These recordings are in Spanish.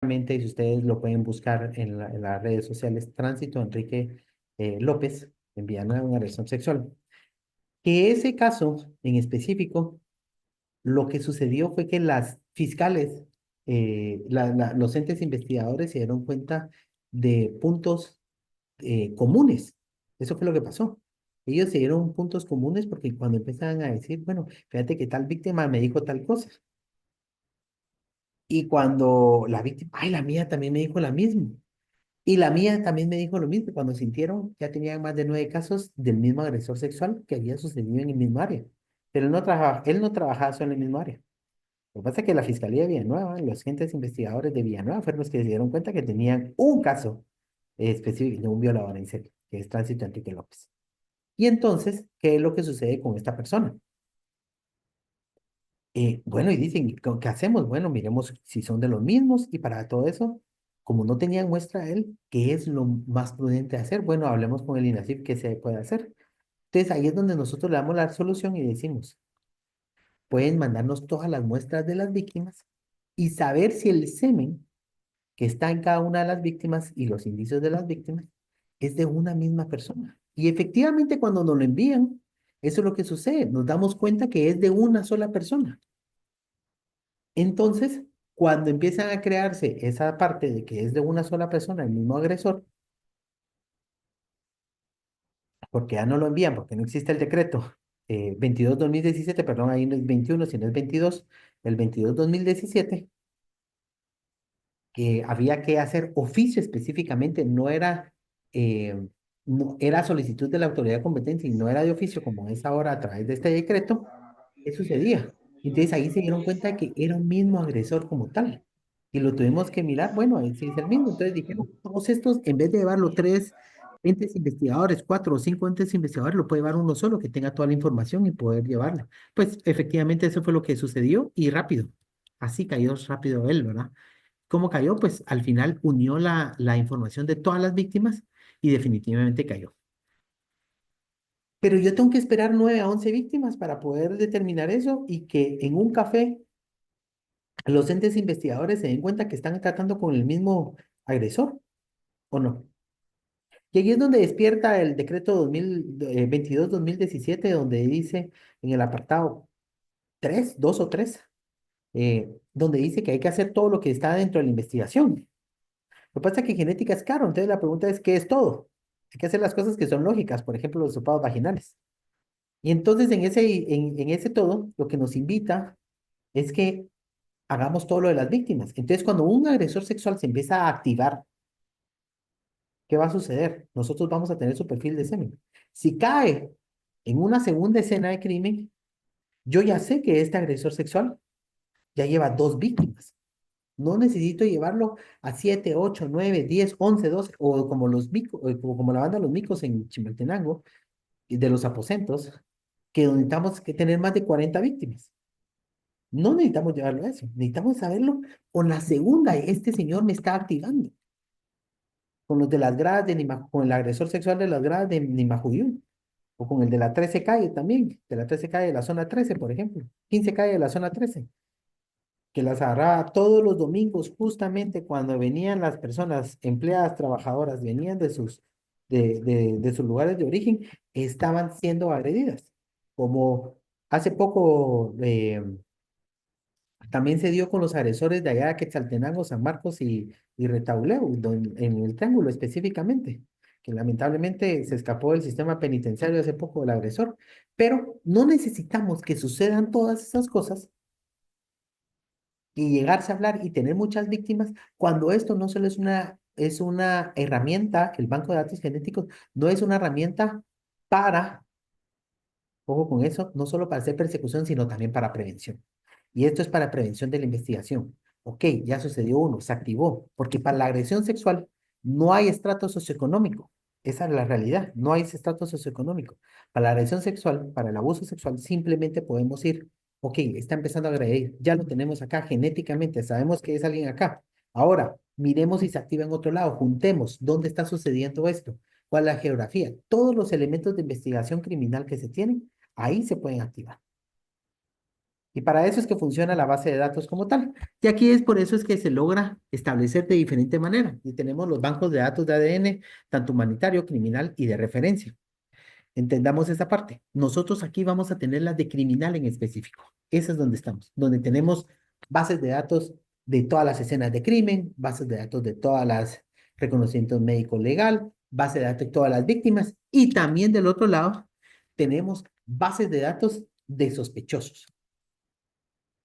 Si ustedes lo pueden buscar en las redes sociales, Tránsito Enrique López, enviando una agresión sexual. Que ese caso en específico, lo que sucedió fue que las fiscales, los entes investigadores se dieron cuenta de puntos comunes. Eso fue lo que pasó. Ellos se dieron puntos comunes porque cuando empezaban a decir, bueno, fíjate que tal víctima me dijo tal cosa. Y cuando la víctima, ay, la mía también me dijo la misma. Y la mía también me dijo lo mismo. Cuando sintieron, ya tenían más de 9 casos del mismo agresor sexual que había sucedido en el mismo área. Pero él no trabajaba solo en el mismo área. Lo que pasa es que la Fiscalía de Villanueva, los agentes investigadores de Villanueva fueron los que se dieron cuenta que tenían un caso específico de un violador en serie, que es Tránsito Enrique López. Y entonces, ¿qué es lo que sucede con esta persona? Bueno, y dicen, ¿qué hacemos? Bueno, miremos si son de los mismos y para todo eso, como no tenían muestra de él, ¿qué es lo más prudente hacer? Bueno, hablemos con el INASIF, ¿qué se puede hacer? Entonces ahí es donde nosotros le damos la solución y decimos, pueden mandarnos todas las muestras de las víctimas y saber si el semen que está en cada una de las víctimas y los indicios de las víctimas es de una misma persona. Y efectivamente cuando nos lo envían, eso es lo que sucede, nos damos cuenta que es de una sola persona. Entonces, cuando empiezan a crearse esa parte de que es de una sola persona, el mismo agresor, porque ya no lo envían, porque no existe el decreto 22-2017, perdón, ahí no es 21, sino es 22, el 22-2017, que había que hacer oficio específicamente, eh, no era solicitud de la autoridad competente y no era de oficio como es ahora a través de este decreto. ¿Qué sucedía? Entonces ahí se dieron cuenta de que era un mismo agresor como tal. Y lo tuvimos que mirar, bueno, ahí sí es el mismo. Entonces dijeron, todos estos, en vez de llevarlo tres entes investigadores, 4 o 5 entes investigadores, lo puede llevar uno solo que tenga toda la información y poder llevarla. Pues efectivamente eso fue lo que sucedió y rápido. Así cayó rápido él, ¿verdad? ¿Cómo cayó? Pues al final unió la información de todas las víctimas y definitivamente cayó. Pero yo tengo que esperar 9 a 11 víctimas para poder determinar eso y que en un café los entes investigadores se den cuenta que están tratando con el mismo agresor, ¿o no? Y ahí es donde despierta el decreto 2022-2017, donde dice en el apartado 3, 2 o 3, donde dice que hay que hacer todo lo que está dentro de la investigación. Lo que pasa es que genética es caro, entonces la pregunta es, ¿qué es todo? Hay que hacer las cosas que son lógicas, por ejemplo, los sopados vaginales. Y entonces en ese todo, lo que nos invita es que hagamos todo lo de las víctimas. Entonces, cuando un agresor sexual se empieza a activar, ¿qué va a suceder? Nosotros vamos a tener su perfil de semen. Si cae en una segunda escena de crimen, yo ya sé que este agresor sexual ya lleva 2 víctimas. No necesito llevarlo a 7, 8, 9, 10, 11, 12, o como los micos, como la banda de los micos en Chimaltenango, y de los aposentos, que necesitamos que tener más de 40 víctimas. No necesitamos llevarlo a eso, necesitamos saberlo con la segunda. Este señor me está activando, con los de las gradas de con el agresor sexual de las gradas de Nimajuyú, o con el de la 13 calle también, de la 13 calle de la zona 13, por ejemplo, 15 calle de la zona 13, que las agarraba todos los domingos, justamente cuando venían las personas empleadas, trabajadoras, venían de sus lugares de origen, estaban siendo agredidas. Como hace poco también se dio con los agresores de allá de Quetzaltenango, San Marcos y Retauleu, en el Triángulo específicamente, que lamentablemente se escapó del sistema penitenciario hace poco el agresor. Pero no necesitamos que sucedan todas esas cosas y llegarse a hablar y tener muchas víctimas cuando esto no solo es una herramienta, el banco de datos genéticos no es una herramienta para, ojo con eso, no solo para hacer persecución, sino también para prevención. Y esto es para prevención de la investigación. Ok, ya sucedió uno, se activó, porque para la agresión sexual no hay estrato socioeconómico. Esa es la realidad, no hay ese estrato socioeconómico. Para la agresión sexual, para el abuso sexual, simplemente podemos ir, ok, está empezando a agredir, ya lo tenemos acá genéticamente, sabemos que es alguien acá. Ahora, miremos si se activa en otro lado, juntemos dónde está sucediendo esto, cuál es la geografía, todos los elementos de investigación criminal que se tienen, ahí se pueden activar. Y para eso es que funciona la base de datos como tal. Y aquí es por eso es que se logra establecer de diferente manera. Y tenemos los bancos de datos de ADN, tanto humanitario, criminal y de referencia. Entendamos esa parte. Nosotros aquí vamos a tener las de criminal en específico. Esa es donde estamos, donde tenemos bases de datos de todas las escenas de crimen, bases de datos de todas las reconocimientos médico legal, base de datos de todas las víctimas y también del otro lado tenemos bases de datos de sospechosos.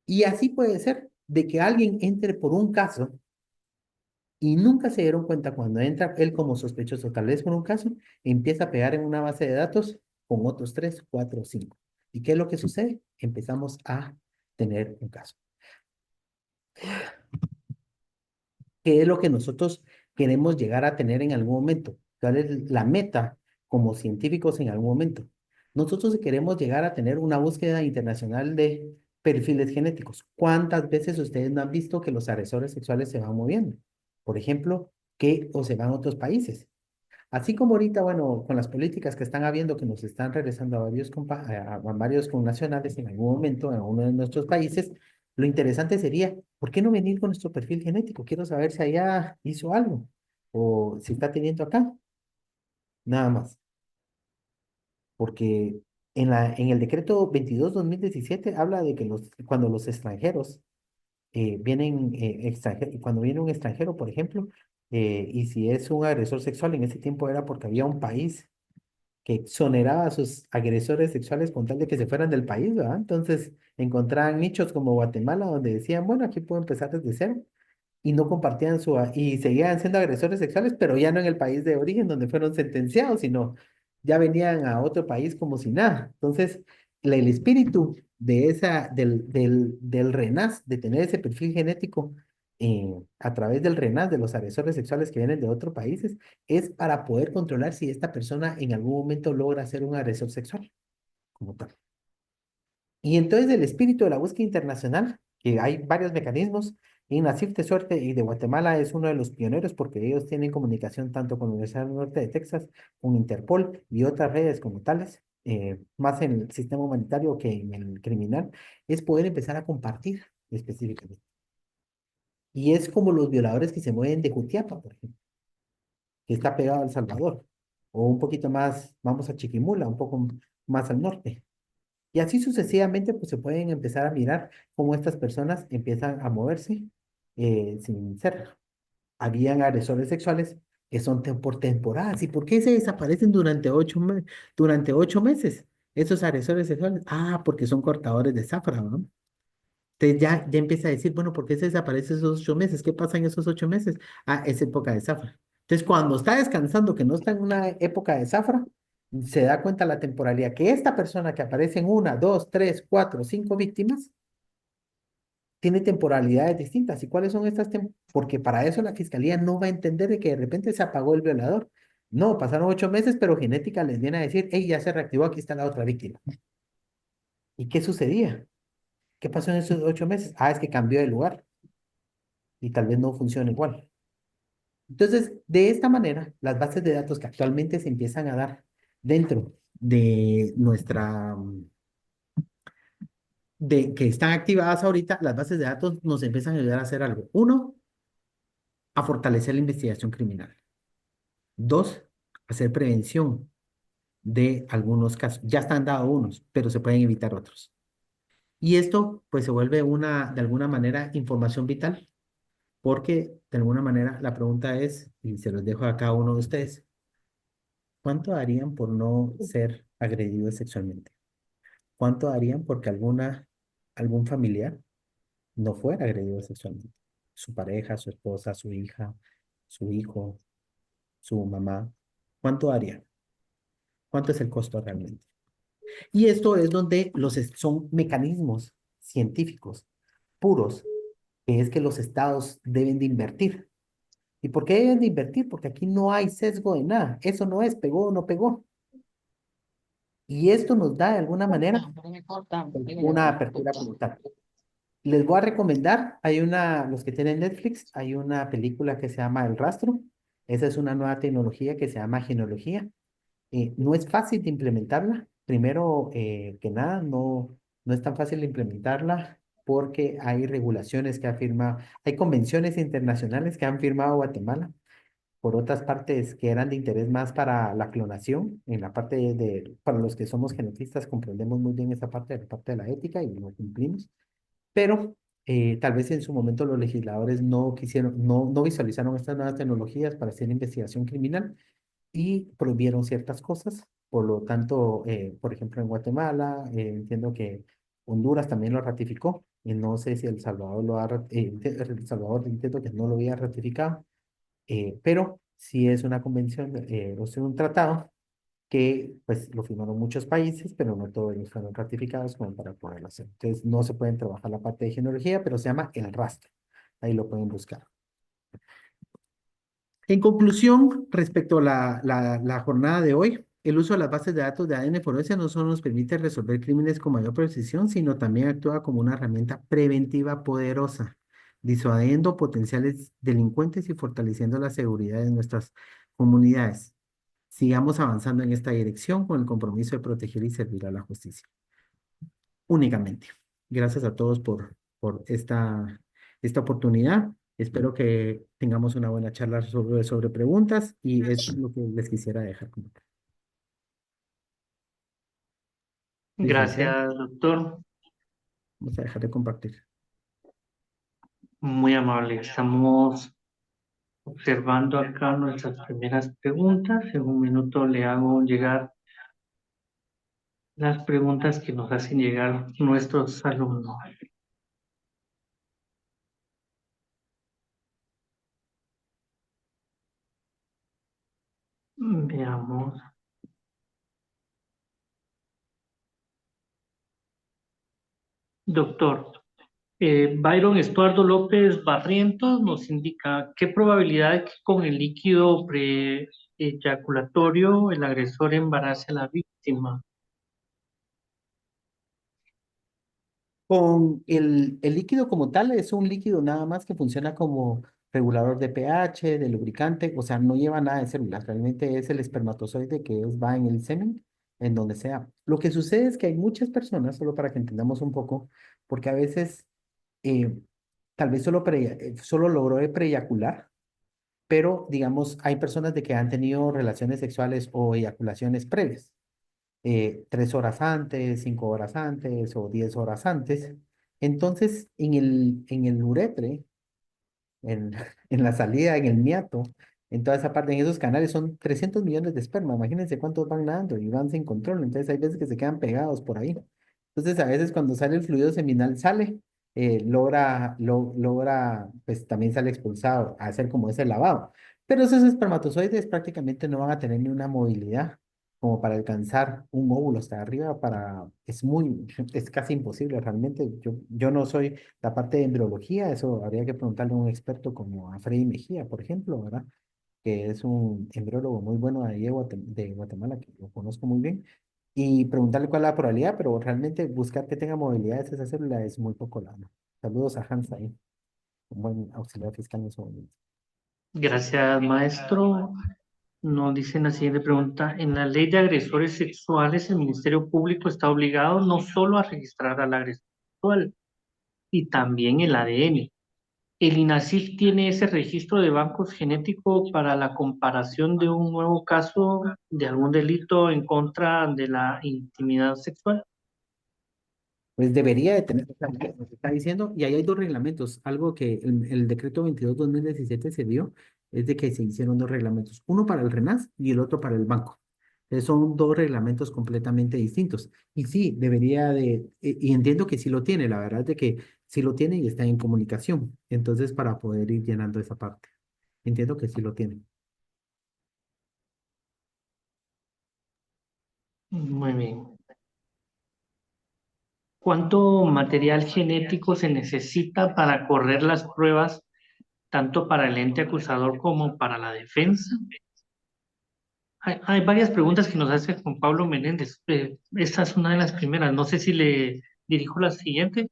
Y así puede ser de que alguien entre por un caso y nunca se dieron cuenta cuando entra él como sospechoso, tal vez por un caso, empieza a pegar en una base de datos con otros tres, cuatro, cinco. ¿Y qué es lo que sucede? Empezamos a tener un caso. ¿Qué es lo que nosotros queremos llegar a tener en algún momento? ¿Cuál es la meta como científicos en algún momento? Nosotros queremos llegar a tener una búsqueda internacional de perfiles genéticos. ¿Cuántas veces ustedes no han visto que los agresores sexuales se van moviendo? Por ejemplo, que o se van a otros países. Así como ahorita, bueno, con las políticas que están habiendo, que nos están regresando a a varios connacionales en algún momento en uno de nuestros países, lo interesante sería, ¿por qué no venir con nuestro perfil genético? Quiero saber si allá hizo algo o si está teniendo acá, nada más. Porque en el decreto 22/2017 habla de que cuando los extranjeros cuando viene un extranjero, por ejemplo, y si es un agresor sexual, en ese tiempo era porque había un país que exoneraba a sus agresores sexuales con tal de que se fueran del país, ¿verdad? Entonces encontraban nichos como Guatemala donde decían, bueno, aquí puedo empezar desde cero y no compartían y seguían siendo agresores sexuales, pero ya no en el país de origen donde fueron sentenciados, sino ya venían a otro país como si nada. Entonces, el espíritu de del RENAS, de tener ese perfil genético a través del RENAS de los agresores sexuales que vienen de otros países, es para poder controlar si esta persona en algún momento logra ser un agresor sexual, como tal. Y entonces el espíritu de la búsqueda internacional, que hay varios mecanismos, y Nacif de Suerte y de Guatemala es uno de los pioneros porque ellos tienen comunicación tanto con la Universidad del Norte de Texas, con Interpol y otras redes como tales, más en el sistema humanitario que en el criminal, es poder empezar a compartir específicamente. Y es como los violadores que se mueven de Jutiapa, por ejemplo, que está pegado a El Salvador, o un poquito más, vamos a Chiquimula, un poco más al norte. Y así sucesivamente, pues se pueden empezar a mirar cómo estas personas empiezan a moverse sin ser. Habían agresores sexuales que son por temporadas. ¿Y por qué se desaparecen durante 8 meses? Esos agresores sexuales. Ah, porque son cortadores de zafra, ¿no? Entonces ya empieza a decir, bueno, ¿por qué se desaparece esos 8 meses? ¿Qué pasa en esos 8 meses? Ah, es época de zafra. Entonces, cuando está descansando, que no está en una época de zafra, se da cuenta la temporalidad que esta persona que aparece en una, dos, tres, cuatro, cinco víctimas, tiene temporalidades distintas. ¿Y cuáles son Porque para eso la fiscalía no va a entender de que de repente se apagó el violador. No, pasaron 8 meses, pero genética les viene a decir, hey, ya se reactivó, aquí está la otra víctima. ¿Y qué sucedía? ¿Qué pasó en esos 8 meses? Ah, es que cambió de lugar y tal vez no funciona igual. Entonces, de esta manera, las bases de datos que actualmente se empiezan a dar dentro de que están activadas ahorita, las bases de datos nos empiezan a ayudar a hacer algo. Uno, a fortalecer la investigación criminal. Dos, hacer prevención de algunos casos. Ya están dados unos, pero se pueden evitar otros. Y esto, pues, se vuelve de alguna manera, información vital, porque de alguna manera la pregunta es, y se los dejo a cada uno de ustedes, ¿cuánto darían por no ser agredidos sexualmente? ¿Cuánto darían porque algún familiar no fuera agredido sexualmente? Su pareja, su esposa, su hija, su hijo, su mamá. ¿Cuánto darían? ¿Cuánto es el costo realmente? Y esto es donde son mecanismos científicos puros, que es que los estados deben de invertir. ¿Y por qué deben de invertir? Porque aquí no hay sesgo de nada. Eso no es pegó o no pegó. Y esto nos da de alguna manera una apertura como tal. Les voy a recomendar, los que tienen Netflix, hay una película que se llama El Rastro. Esa es una nueva tecnología que se llama genealogía. No es fácil de implementarla. Primero que nada, no. no es tan fácil implementarla porque hay regulaciones que ha firmado, hay convenciones internacionales que han firmado Guatemala por otras partes que eran de interés más para la clonación, en la parte para los que somos genetistas comprendemos muy bien esa parte, la parte de la ética y lo cumplimos, pero tal vez en su momento los legisladores no quisieron, no visualizaron estas nuevas tecnologías para hacer investigación criminal y prohibieron ciertas cosas. Por lo tanto, por ejemplo, en Guatemala, entiendo que Honduras también lo ratificó. Y no sé si El Salvador El Salvador entiendo que no lo había ratificado, pero sí es una convención, o sea, un tratado que pues lo firmaron muchos países, pero no todos ellos fueron ratificados como para poderlo hacer. Entonces no se pueden trabajar la parte de genealogía, pero se llama el rastro. Ahí lo pueden buscar. En conclusión, respecto a la jornada de hoy, el uso de las bases de datos de ADN forense no solo nos permite resolver crímenes con mayor precisión, sino también actúa como una herramienta preventiva poderosa, disuadiendo potenciales delincuentes y fortaleciendo la seguridad de nuestras comunidades. Sigamos avanzando en esta dirección con el compromiso de proteger y servir a la justicia. Únicamente. Gracias a todos por esta oportunidad. Espero que tengamos una buena charla sobre preguntas y es lo que les quisiera dejar. Licenciado, Gracias, doctor. vamos a dejar de compartir. Muy amable. Estamos observando acá nuestras primeras preguntas. En un minuto le hago llegar las preguntas que nos hacen llegar nuestros alumnos. Veamos. Doctor, Byron Estuardo López Barrientos nos indica qué probabilidad de que con el líquido preeyaculatorio el agresor embarace a la víctima. Con el líquido como tal, es un líquido nada más que funciona como regulador de pH, de lubricante, o sea, no lleva nada de células, realmente es el espermatozoide va en el semen, en donde sea. Lo que sucede es que hay muchas personas, solo para que entendamos un poco, porque a veces eh, tal vez solo logró de preeyacular, pero digamos, hay personas de que han tenido relaciones sexuales o eyaculaciones previas. 3 horas antes, 5 horas antes o 10 horas antes. Entonces, en el uretre, en, en la salida, en el miato, en toda esa parte, en esos canales son 300 millones de esperma. Imagínense cuántos van nadando y van sin control. Entonces, hay veces que se quedan pegados por ahí. Entonces, a veces cuando sale el fluido seminal, logra, pues también sale expulsado, a hacer como ese lavado. Pero esos espermatozoides prácticamente no van a tener ni una movilidad como para alcanzar un óvulo hasta arriba, es casi imposible realmente. Yo no soy la parte de embriología, eso habría que preguntarle a un experto como a Freddy Mejía, por ejemplo, ¿verdad? Que es un embriólogo muy bueno de ahí de Guatemala, que lo conozco muy bien, y preguntarle cuál es la probabilidad, pero realmente buscar que tenga movilidad de esa célula es muy poco lano. Saludos a Hans ahí, un buen auxiliar fiscal en su momento. Gracias, maestro. Nos dice en la siguiente pregunta, en la ley de agresores sexuales, el Ministerio Público está obligado no solo a registrar al agresor sexual, y también el ADN. ¿El INASIF tiene ese registro de bancos genéticos para la comparación de un nuevo caso de algún delito en contra de la intimidad sexual? Pues debería de tener, o sea, lo que nos está diciendo, y ahí hay dos reglamentos. Algo que el decreto 22/2017 se dio, es de que se hicieron dos reglamentos, uno para el RENAS y el otro para el banco. Son dos reglamentos completamente distintos. Y sí, y entiendo que sí lo tiene, la verdad es de que sí lo tiene y está en comunicación. Entonces, para poder ir llenando esa parte. Entiendo que sí lo tiene. Muy bien. ¿Cuánto material genético se necesita para correr las pruebas, tanto para el ente acusador como para la defensa? Hay varias preguntas que nos hace Juan Pablo Menéndez. Esta es una de las primeras. No sé si le dirijo la siguiente.